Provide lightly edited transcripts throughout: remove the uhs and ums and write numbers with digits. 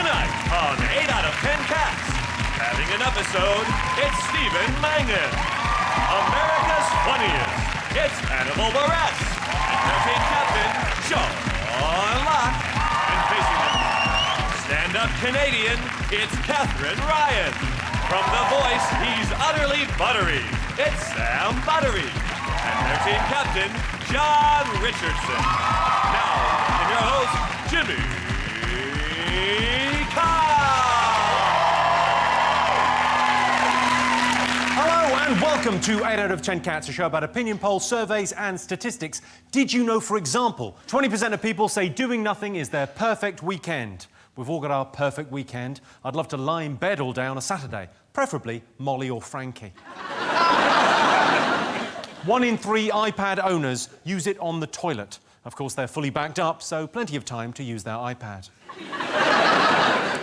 Tonight on 8 out of 10 Cats, having an episode, it's Stephen Mangan. America's Funniest, it's Hannibal Buress. And their team captain, Sean Locke. And facing them, stand-up Canadian, it's Katherine Ryan. From The Voice, he's utterly buttery. It's Sam Buttery. And their team captain, John Richardson. Now, and your host, Jimmy Hello and welcome to 8 out of 10 Cats, a show about opinion polls, surveys and statistics. Did you know, for example, 20% of people say doing nothing is their perfect weekend? We've all got our perfect weekend. I'd love to lie in bed all day on a Saturday, preferably Molly or Frankie. 1 in 3 iPad owners use it on the toilet. Of course, they're fully backed up, so plenty of time to use their iPad.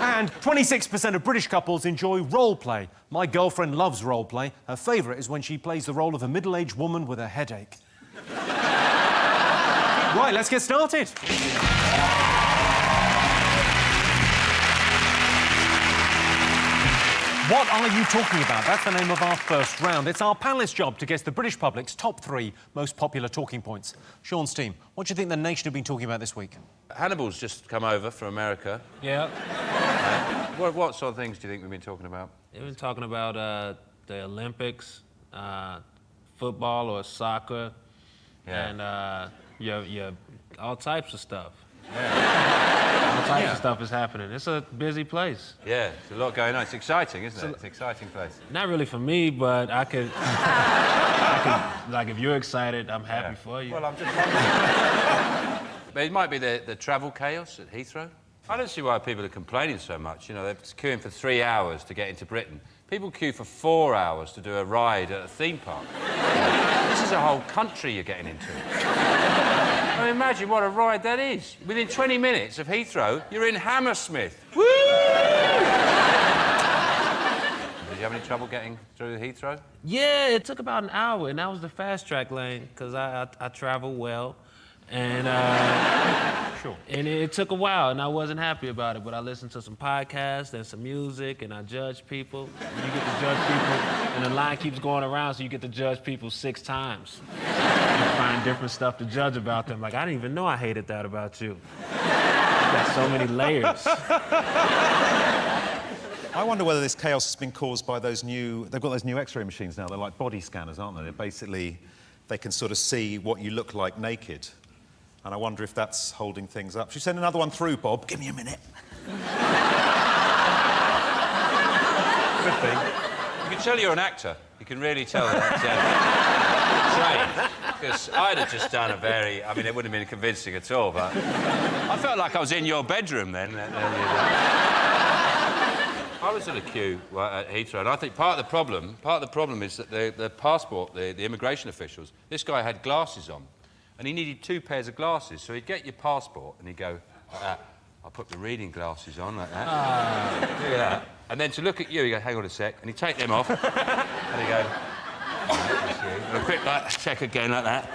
And 26% of British couples enjoy role play. My girlfriend loves role play. Her favourite is when she plays the role of a middle-aged woman with a headache. Right, let's get started. What are you talking about? That's the name of our first round. It's our panellists' job to guess the British public's top 3 most popular talking points. Sean's team, what do you think the nation have been talking about this week? Hannibal's just come over from America. Yeah. What sort of things do you think we've been talking about? They've been talking about the Olympics, football or soccer, and your all types of stuff. Yeah. All types of stuff is happening. It's a busy place. Yeah, there's a lot going on. It's exciting, isn't it? It's an exciting place. Not really for me, but I could, like, if you're excited, I'm happy for you. Well, I'm just wondering. But it might be the travel chaos at Heathrow. I don't see why people are complaining so much. You know, they're queuing for 3 hours to get into Britain. People queue for 4 hours to do a ride at a theme park. This is a whole country you're getting into. I mean, imagine what a ride that is. Within 20 minutes of Heathrow, you're in Hammersmith. Woo! Did you have any trouble getting through Heathrow? Yeah, it took about an hour, and that was the fast track lane, because I travel well. And, Sure. And it took a while, and I wasn't happy about it, but I listened to some podcasts and some music, and I judged people. You get to judge people, and the line keeps going around, so you get to judge people 6 times. You find different stuff to judge about them. Like, I didn't even know I hated that about you. You got so many layers. I wonder whether this chaos has been caused by those they've got those new X-ray machines now. They're like body scanners, aren't they? They're basically, they can sort of see what you look like naked. And I wonder if that's holding things up. Should we send another one through, Bob? Give me a minute. Could be. You can tell you're an actor. You can really tell that trained. Because I'd have just done a very... I mean, it wouldn't have been convincing at all, but... I felt like I was in your bedroom then. I was in a queue at Heathrow, and I think part of the problem is that the passport, the immigration officials, this guy had glasses on. And he needed 2 pairs of glasses, so he'd get your passport and he'd go like that. I'll put the reading glasses on like that. Look at that. And then to look at you, he'd go, hang on a sec, and he'd take them off. And he'd go, and a quick check again like that.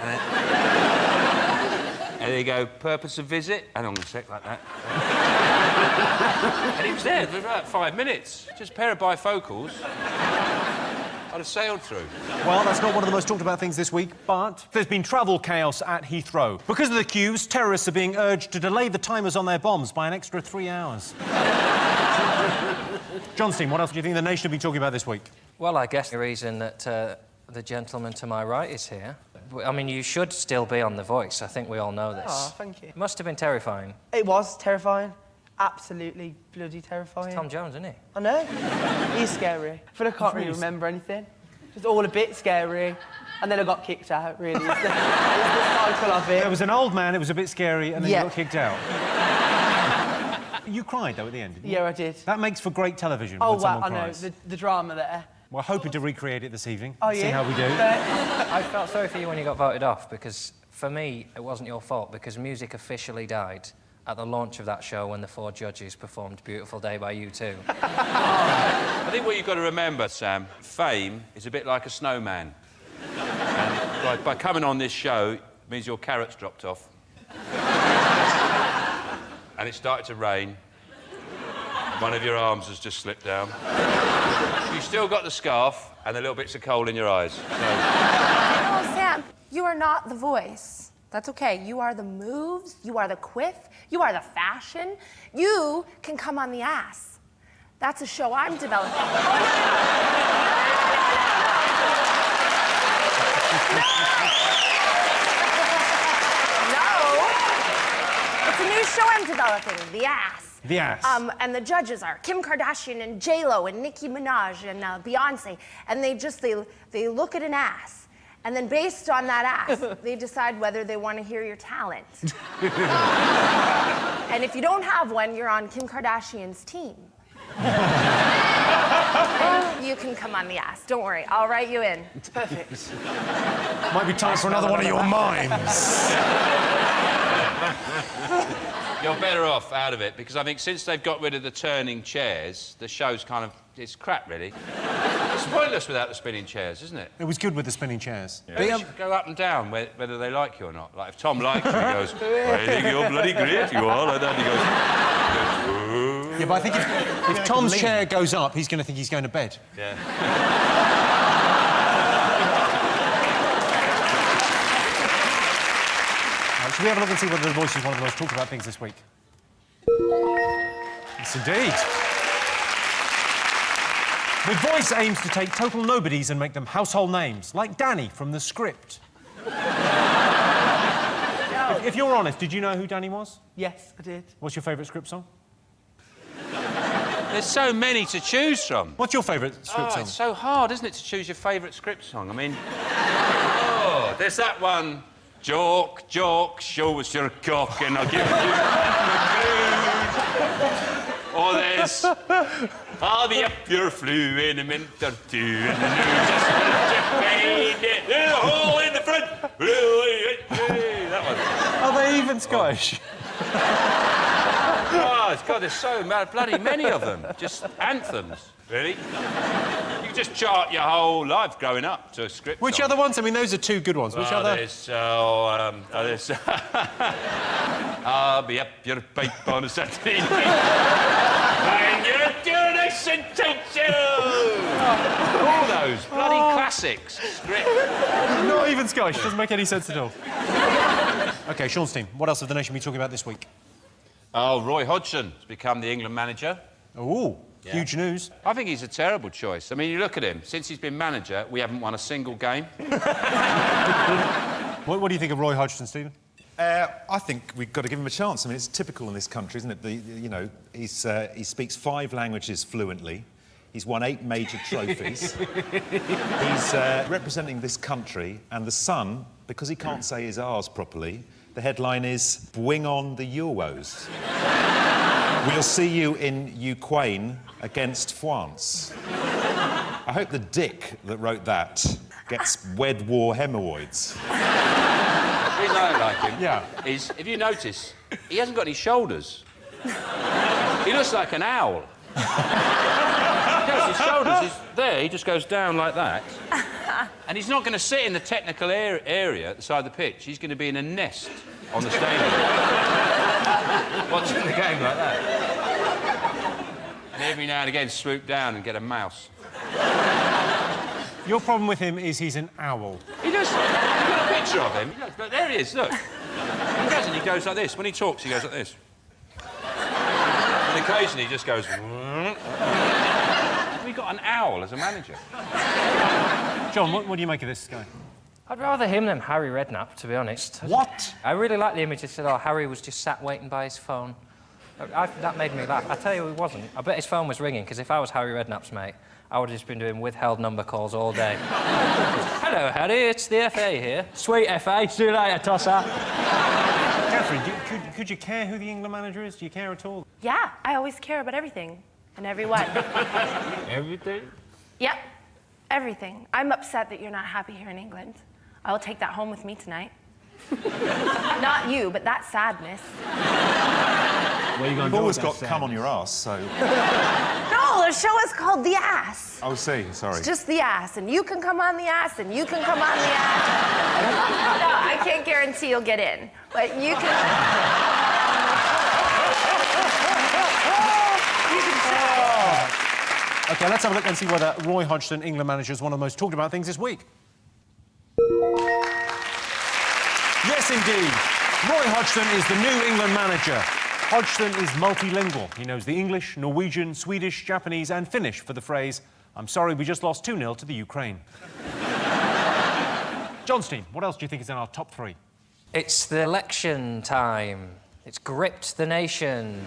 And then he'd go, purpose of visit, hang on a sec, like that. And he was there for about 5 minutes. Just a pair of bifocals. I'd have sailed through. Well, that's not one of the most talked about things this week, but there's been travel chaos at Heathrow. Because of the queues, terrorists are being urged to delay the timers on their bombs by an extra 3 hours. John's team, what else do you think the nation have been talking about this week? Well, I guess the reason that the gentleman to my right is here. I mean, you should still be on The Voice. I think we all know this. Oh, thank you. It must have been terrifying. It was terrifying. Absolutely bloody terrifying. It's Tom Jones, isn't he? I know. He's scary. I feel like I can't really remember anything. Just all a bit scary. And then I got kicked out, really. It's the cycle of it. There was an old man, it was a bit scary, and then Yeah. you got kicked out. You cried, though, at the end, didn't you? Yeah, I did. That makes for great television Oh, when wow, someone I know. cries. The drama there. We're hoping to recreate it this evening. Oh, See yeah? how we do. I felt sorry for you when you got voted off, because for me, it wasn't your fault, because music officially died at the launch of that show when the 4 judges performed Beautiful Day by U2. I think what you've got to remember, Sam, fame is a bit like a snowman. And by coming on this show, it means your carrots dropped off. And it started to rain. One of your arms has just slipped down. You've still got the scarf and the little bits of coal in your eyes. So... Oh, Sam, you are not the voice. That's okay. You are the moves, you are the quiff, you are the fashion. You can come on the ass. That's a show I'm developing. No. It's a new show I'm developing, The Ass. The Ass. And the judges are Kim Kardashian and J-Lo and Nicki Minaj and Beyonce. And they look at an ass. And then based on that ass, they decide whether they want to hear your talent. And if you don't have one, you're on Kim Kardashian's team. And you can come on the ass. Don't worry, I'll write you in. Perfect. Might be time for another one of your mimes. You're better off out of it, because I think since they've got rid of the turning chairs, the show's kind of... it's crap, really. It's pointless without the spinning chairs, isn't it? It was good with the spinning chairs. Yeah. They should go up and down, whether they like you or not. Like, if Tom likes you, he goes, I think you're bloody great, you are, like that. He goes... Yeah, but I think if Tom's chair goes up, he's going to think he's going to bed. Yeah. Should we have a look and see whether The Voice is one of the most talked about things this week? Yes, indeed. The Voice aims to take total nobodies and make them household names, like Danny from The Script. If you're honest, did you know who Danny was? Yes, I did. What's your favourite Script song? There's so many to choose from. What's your favourite Script song? It's so hard, isn't it, to choose your favourite Script song? I mean... oh, there's that one... Joke, joke, show us your cock and I'll give you the Or there's... I'll be up your flu in a minute or two and the news just made it. There's a hole in the front. That one. Are they even Scottish? Oh, God, there's so bloody many of them. Just anthems, really. You can just chart your whole life growing up to a Script Which song. other ones? I mean, those are two good ones. Which other? There's... I'll be up your pipe on a Saturday night. And you're doing a sensation! All those bloody classics. Script. Not even Scottish. Doesn't make any sense at all. OK, Sean's team. What else have the nation been talking about this week? Oh, Roy Hodgson has become the England manager. Oh, Yeah. huge news. I think he's a terrible choice. I mean, you look at him. Since he's been manager, we haven't won a single game. What do you think of Roy Hodgson, Stephen? I think we've got to give him a chance. I mean, it's typical in this country, isn't it? You know, he speaks 5 languages fluently. He's won 8 major trophies. He's representing this country, and The Sun, because he can't say his R's properly, the headline is, Bwing on the Euros. We'll see you in Ukraine against France. I hope the dick that wrote that gets wed war hemorrhoids. The reason I don't like him Yeah. is, if you notice, he hasn't got any shoulders. He looks like an owl. His shoulders, he's there, he just goes down like that. And he's not going to sit in the technical area at the side of the pitch. He's going to be in a nest on the stadium. Watching the game like that. And every now and again swoop down and get a mouse. Your problem with him is he's an owl. He does. You've got a picture of him. Look, there he is, look. He doesn't, he goes like this. When he talks, he goes like this. And occasionally he just goes... We've got an owl as a manager. John, what do you make of this guy? I'd rather him than Harry Redknapp, to be honest. What? I really like the image that said, oh, Harry was just sat waiting by his phone. That made me laugh. I tell you, he wasn't. I bet his phone was ringing, because if I was Harry Redknapp's mate, I would have just been doing withheld number calls all day. Hello, Harry, it's the FA here. Sweet FA, see you later, tosser. Katherine, could you care who the England manager is? Do you care at all? Yeah, I always care about everything and everyone. Everything? Yep, everything. I'm upset that you're not happy here in England. I will take that home with me tonight. Not you, but that sadness. What are you going to You've do always with got that cum on sadness? your arse, so... No, the show is called The Ass. Oh, see, sorry. It's just the ass, and you can come on the ass, and you can come on the ass. No, I can't guarantee you'll get in, but you can... You can OK, let's have a look and see whether Roy Hodgson, England manager, is one of the most talked about things this week. Yes, indeed. Roy Hodgson is the new England manager. Hodgson is multilingual. He knows the English, Norwegian, Swedish, Japanese and Finnish for the phrase, "I'm sorry, we just lost 2-0 to the Ukraine." Johnstein, what else do you think is in our top 3? It's the election time. It's gripped the nation.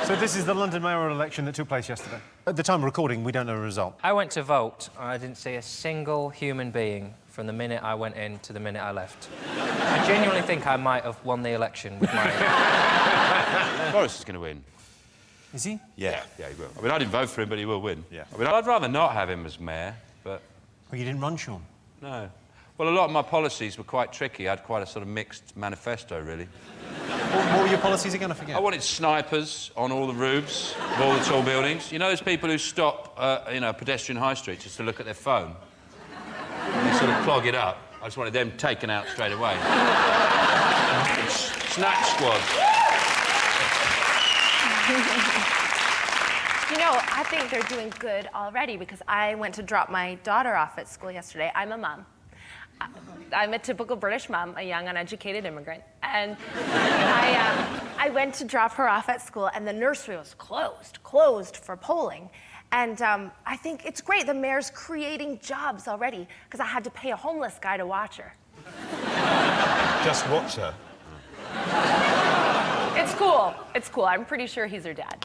So this is the London mayoral election that took place yesterday. At the time of recording, we don't know the result. I went to vote and I didn't see a single human being from the minute I went in to the minute I left. I genuinely think I might have won the election with my... Boris is going to win. Is he? Yeah, he will. I mean, I didn't vote for him, but he will win. Yeah. I mean, I'd rather not have him as mayor, but... Well, you didn't run, Sean? No. Well, a lot of my policies were quite tricky. I had quite a sort of mixed manifesto, really. What were your policies again? I forget. I wanted snipers on all the roofs of all the tall buildings. You know those people who stop, pedestrian high street just to look at their phone? And they sort of clog it up. I just wanted them taken out straight away. Snack squad. You know, I think they're doing good already because I went to drop my daughter off at school yesterday. I'm a mum. I'm a typical British mum, a young, uneducated immigrant. And I went to drop her off at school, and the nursery was closed for polling. And I think it's great. The mayor's creating jobs already because I had to pay a homeless guy to watch her. Just watch her. It's cool. It's cool. I'm pretty sure he's her dad.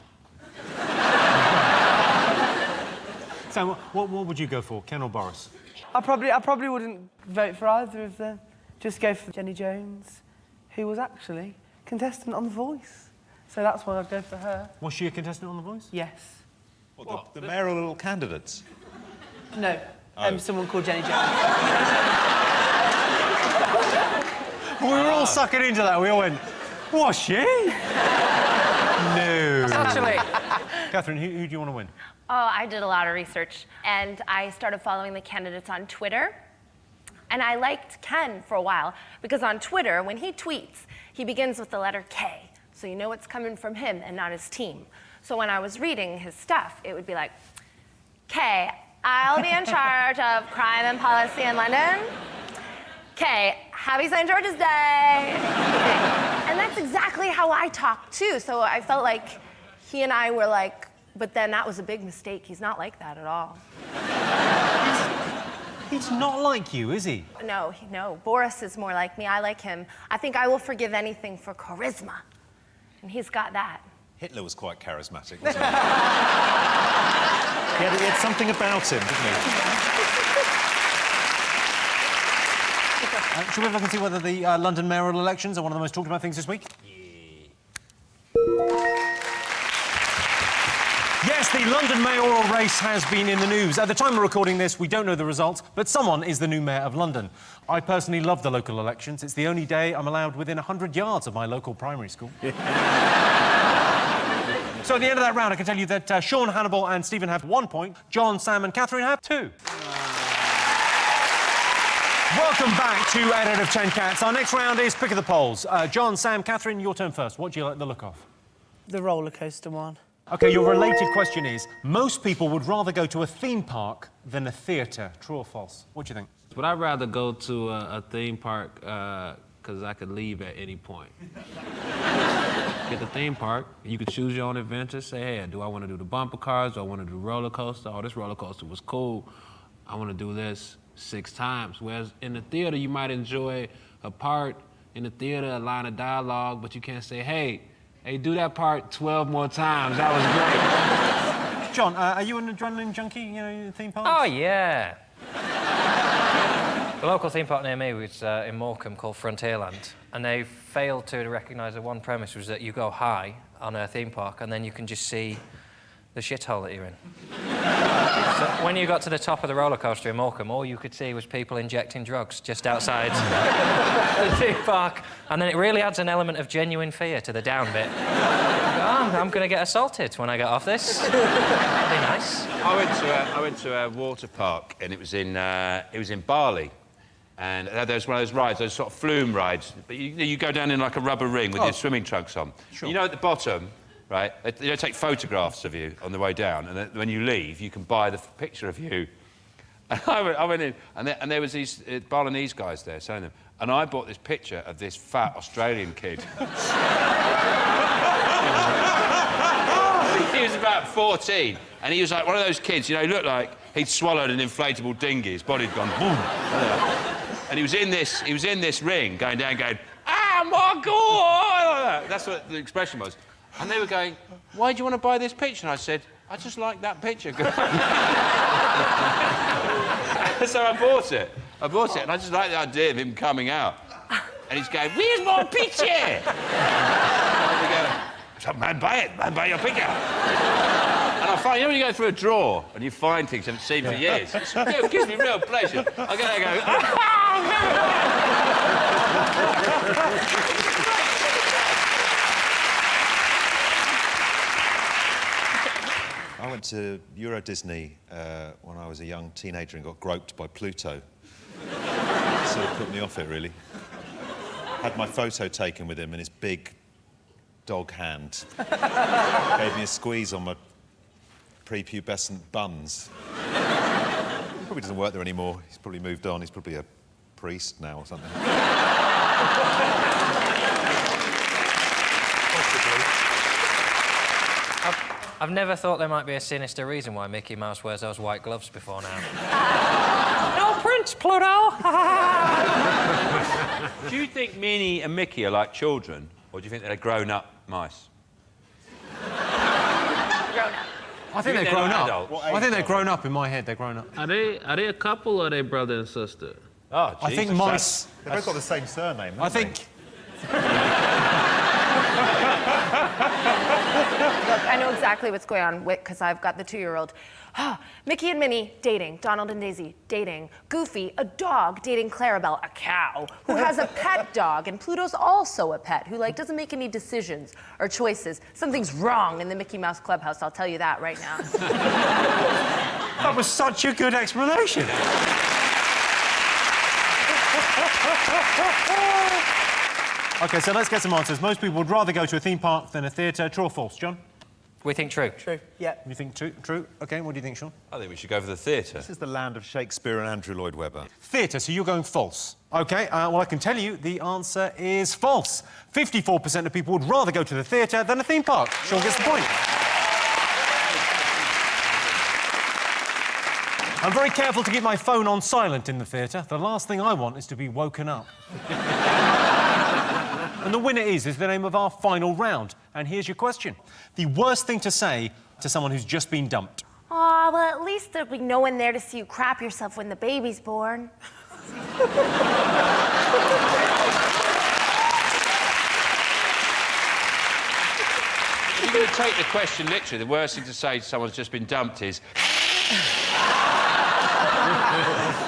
Sam, what would you go for, Ken or Boris? I probably wouldn't vote for either of them. Just go for Jenny Jones, who was actually contestant on The Voice. So that's why I'd go for her. Was she a contestant on The Voice? Yes. What, the mayoral candidates? No. Someone called Jenny Jones. We were all sucking into that. We all went, was she? No. Actually... Katherine, who do you want to win? Oh, I did a lot of research, and I started following the candidates on Twitter. And I liked Ken for a while, because on Twitter, when he tweets, he begins with the letter K, so you know it's coming from him and not his team. So when I was reading his stuff, it would be like, K, I'll be in charge of crime and policy in London. K, happy St. George's Day. And that's exactly how I talk, too. So I felt like he and I were like, but then that was a big mistake. He's not like that at all. He's not like you, is he? No. Boris is more like me. I like him. I think I will forgive anything for charisma. And he's got that. Hitler was quite charismatic, wasn't he? He had something about him, didn't he? Shall we have a look and see whether the London mayoral elections are one of the most talked about things this week? Yes, the London mayoral race has been in the news. At the time of recording this, we don't know the results, but someone is the new mayor of London. I personally love the local elections. It's the only day I'm allowed within 100 yards of my local primary school. So at the end of that round, I can tell you that Sean, Hannibal and Stephen have 1 point. John, Sam and Katherine have 2. Welcome back to 8 out of 10 Cats. Our next round is Pick of the Polls. John, Sam, Katherine, your turn first. What do you like the look of? The roller coaster one. OK, your related question is, most people would rather go to a theme park than a theatre. True or false? What do you think? But I'd rather go to a theme park because I could leave at any point. Get the theme park, you could choose your own adventure. Say, hey, do I want to do the bumper cars? Do I want to do the roller coaster? Oh, this roller coaster was cool. I want to do this 6 times. Whereas in the theater, you might enjoy a part in the theater, a line of dialogue, but you can't say, hey, do that part 12 more times. That was great. John, are you an adrenaline junkie, you know, theme parks? Oh, yeah. The local theme park near me was in Morecambe called Frontierland, and they failed to recognise that one premise was that you go high on a theme park and then you can just see the shithole that you're in. So when you got to the top of the roller coaster in Morecambe, all you could see was people injecting drugs just outside the theme park, and then it really adds an element of genuine fear to the down bit. I'm going to get assaulted when I get off this. That'd be nice. I went to a water park, and it was in Bali. And there was one of those rides, those sort of flume rides. But you go down in like a rubber ring with your swimming trunks on. Sure. You know, at the bottom, right? They don't take photographs of you on the way down, and then when you leave, you can buy the picture of you. And I went in, and there was these Balinese guys there selling them, and I bought this picture of this fat Australian kid. He was about 14, and he was like one of those kids, you know, he looked like he'd swallowed an inflatable dinghy, his body'd gone boom. And he was in this ring, going down, going, "Ah, my God!" That's what the expression was. And they were going, "Why do you want to buy this picture?" And I said, "I just like that picture." So I bought it, and I just like the idea of him coming out. And he's going, "Where's my picture?" And we go, "So, man, buy it, man, buy your picture." And I find, you know, when you go through a drawer and you find things you haven't seen for years, it gives me real pleasure. I go, I went to Euro Disney when I was a young teenager and got groped by Pluto. Sort of put me off it, really. Had my photo taken with him in his big dog hand. Gave me a squeeze on my prepubescent buns. Probably doesn't work there anymore. He's probably moved on. He's probably a priest now or something. I've never thought there might be a sinister reason why Mickey Mouse wears those white gloves before now. No Prince, Pluto! Do you think Minnie and Mickey are like children, or do you think they're grown-up mice? I think they're grown up. Adults? I think they're grown up in my head. They're grown up. Are they a couple or are they brother and sister? Oh, I think mice. They've both got the same surname, I haven't think. Look, I know exactly what's going on because I've got the 2-year-old. Mickey and Minnie dating. Donald and Daisy dating. Goofy, a dog, dating Clarabelle, a cow, who has a pet dog. And Pluto's also a pet who, like, doesn't make any decisions or choices. Something's wrong in the Mickey Mouse Clubhouse, I'll tell you that right now. That was such a good explanation. OK, so let's get some answers. Most people would rather go to a theme park than a theatre. True or false, John? We think true. True, yeah. You think true? True. OK, what do you think, Sean? I think we should go for the theatre. This is the land of Shakespeare and Andrew Lloyd Webber. Theatre, so you're going false. OK, well, I can tell you the answer is false. 54% of people would rather go to the theatre than a theme park. Sean gets the point. I'm very careful to keep my phone on silent in the theatre. The last thing I want is to be woken up. And the winner is the name of our final round. And here's your question. The worst thing to say to someone who's just been dumped. Aw, well, at least there'll be no one there to see you crap yourself when the baby's born. If you're going to take the question literally, the worst thing to say to someone who's just been dumped is...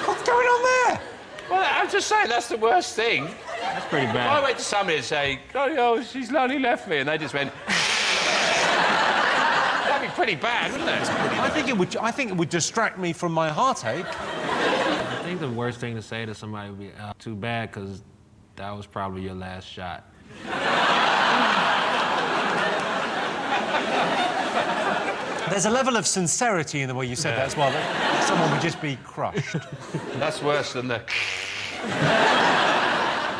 What's going on there? Well, I'm just saying, that's the worst thing. That's pretty bad. I went to somebody and say, "Oh, she's lonely left me," and they just went... That'd be pretty bad, wouldn't it? I think it would distract me from my heartache. I think the worst thing to say to somebody would be, too bad, because that was probably your last shot. There's a level of sincerity in the way you said that as well, that someone would just be crushed. That's worse than the...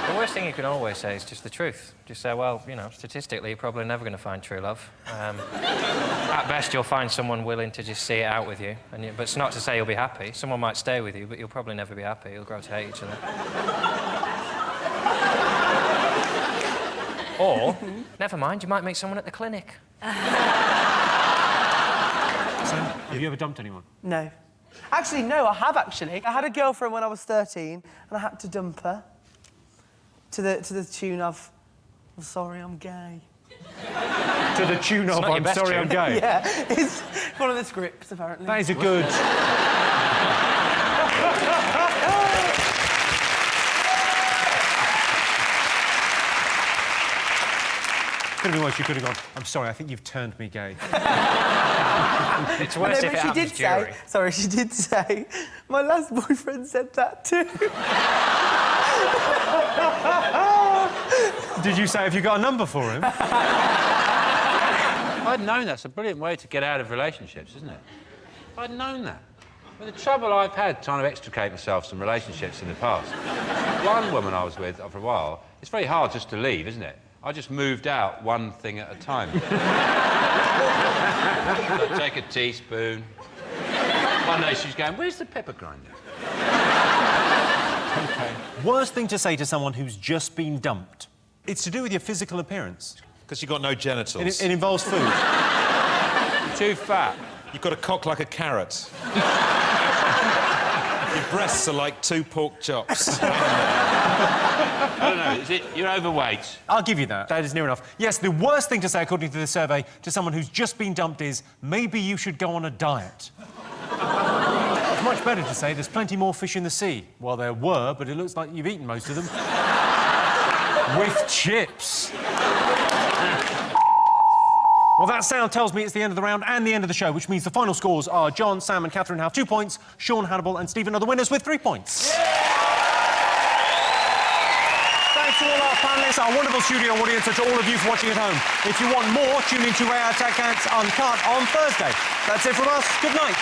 The worst thing you can always say is just the truth. Just say, well, you know, statistically, you're probably never going to find true love. At best, you'll find someone willing to just see it out with you. But it's not to say you'll be happy. Someone might stay with you, but you'll probably never be happy. You'll grow to hate each other. Or, never mind, you might meet someone at the clinic. Have you ever dumped anyone? No. Actually, no, I have actually. I had a girlfriend when I was 13 and I had to dump her to the tune of "I'm sorry, I'm gay." To the tune of "I'm sorry, I'm gay." Yeah, it's one of the scripts, apparently. That is a good... Could have been worse. You could have gone, "I'm sorry, I think you've turned me gay." It's worse if it happens during. Sorry, she did say, "My last boyfriend said that too." Did you say, have you got a number for him? I'd known that's a brilliant way to get out of relationships, isn't it? I'd known that. But the trouble I've had trying to extricate myself from relationships in the past. One woman I was with for a while, it's very hard just to leave, isn't it? I just moved out one thing at a time. I'd take a teaspoon. One day she was going, where's the pepper grinder? OK. Worst thing to say to someone who's just been dumped? It's to do with your physical appearance. Because you've got no genitals. It involves food. You're too fat. You've got a cock like a carrot. Your breasts are like 2 pork chops. I don't know, is it you're overweight? I'll give you that. That is near enough. Yes, the worst thing to say, according to this survey, to someone who's just been dumped is, maybe you should go on a diet. It's much better to say there's plenty more fish in the sea. Well, there were, but it looks like you've eaten most of them. With chips. Well, that sound tells me it's the end of the round and the end of the show, which means the final scores are John, Sam and Katherine have 2 points, Sean, Hannibal and Stephen are the winners with 3 points. Thanks to all our panellists, our wonderful studio audience, and to all of you for watching at home. If you want more, tune in to Our Tech Cats Uncut on Thursday. That's it from us. Good night.